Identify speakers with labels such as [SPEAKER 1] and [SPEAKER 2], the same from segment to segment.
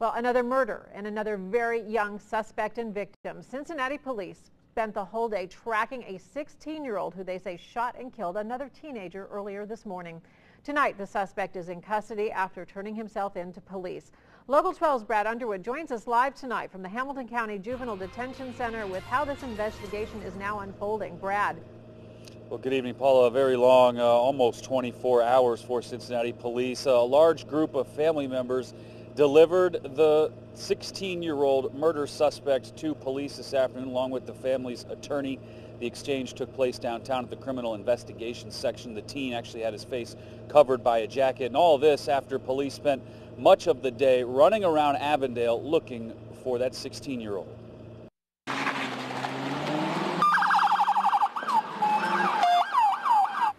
[SPEAKER 1] Well, another murder and another very young suspect and victim. Cincinnati police spent the whole day tracking a 16-year-old who they say shot and killed another teenager earlier this morning. Tonight, the suspect is in custody after turning himself in to police. Local 12's Brad Underwood joins us live tonight from the Hamilton County Juvenile Detention Center with how this investigation is now unfolding. Brad.
[SPEAKER 2] Well, good evening, Paula. A very long, almost 24 hours for Cincinnati police. A large group of family members delivered the 16-year-old murder suspect to police this afternoon, along with the family's attorney. The exchange took place downtown at the Criminal Investigations section. The teen actually had his face covered by a jacket, and all this after police spent much of the day running around Avondale looking for that 16-year-old.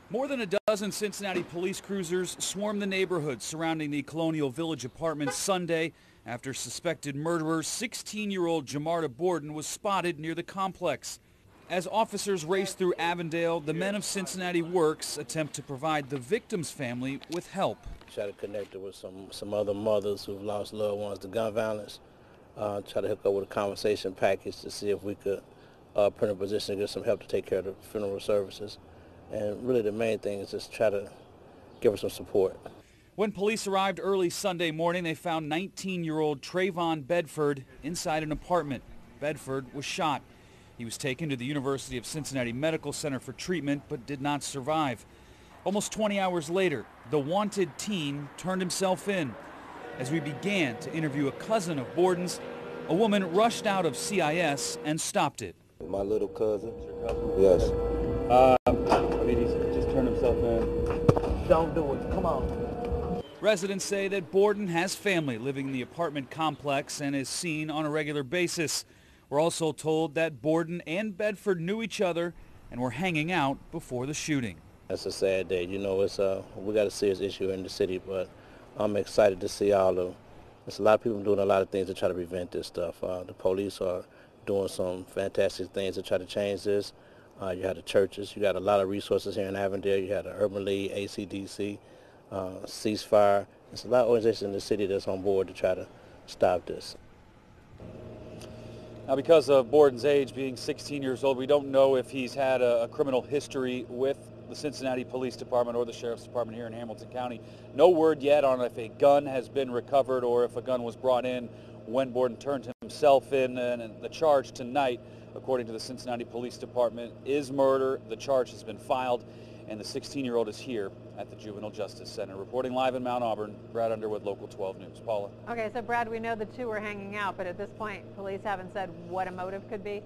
[SPEAKER 2] More than a dozen Cincinnati police cruisers swarmed the neighborhood surrounding the Colonial Village apartments Sunday after suspected murderer 16-year-old Jamarta Borden was spotted near the complex. As officers raced through Avondale, the men of Cincinnati Works attempt to provide the victim's family with help.
[SPEAKER 3] Try to connect it with some other mothers who've lost loved ones to gun violence. Try to hook up with a conversation package to see if we could put in a position to get some help to take care of the funeral services. And really the main thing is just try to give her some support.
[SPEAKER 2] When police arrived early Sunday morning, they found 19-year-old Trayvon Bedford inside an apartment. Bedford was shot. He was taken to the University of Cincinnati Medical Center for treatment, but did not survive. Almost 20 hours later, the wanted teen turned himself in. As we began to interview a cousin of Borden's, a woman rushed out of CIS and stopped it.
[SPEAKER 4] My little cousin. Yes.
[SPEAKER 2] He just turned himself in.
[SPEAKER 4] Don't do it. Come on.
[SPEAKER 2] Residents say that Borden has family living in the apartment complex and is seen on a regular basis. We're also told that Borden and Bedford knew each other and were hanging out before the shooting.
[SPEAKER 3] That's a sad day. You know, we got a serious issue in the city, but I'm excited to see there's a lot of people doing a lot of things to try to prevent this stuff. The police are doing some fantastic things to try to change this. You had the churches. You got a lot of resources here in Avondale. You had the Urban League, ACDC, Ceasefire. There's a lot of organizations in the city that's on board to try to stop this.
[SPEAKER 2] Now, because of Borden's age, being 16 years old, we don't know if he's had a criminal history with the Cincinnati Police Department or the Sheriff's Department here in Hamilton County. No word yet on if a gun has been recovered or if a gun was brought in when Borden turned himself in. And the charge tonight, according to the Cincinnati Police Department, is murder. The charge has been filed, and the 16-year-old is here at the Juvenile Justice Center. Reporting live in Mount Auburn, Brad Underwood, Local 12 News. Paula.
[SPEAKER 1] Okay, so Brad, we know the two were hanging out, but at this point, police haven't said what a motive could be?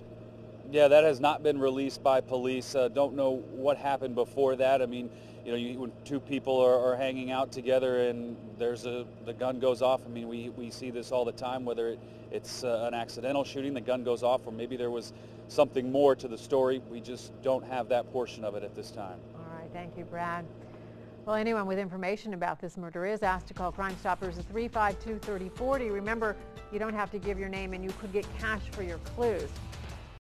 [SPEAKER 2] Yeah, that has not been released by police. Don't know what happened before that. I mean, you know, when two people are hanging out together and the gun goes off, I mean, we see this all the time, whether it's an accidental shooting, the gun goes off, or maybe there was something more to the story. We just don't have that portion of it at this time.
[SPEAKER 1] All right, thank you, Brad. Well, anyone with information about this murder is asked to call Crime Stoppers at 352-3040. Remember, you don't have to give your name and you could get cash for your clues.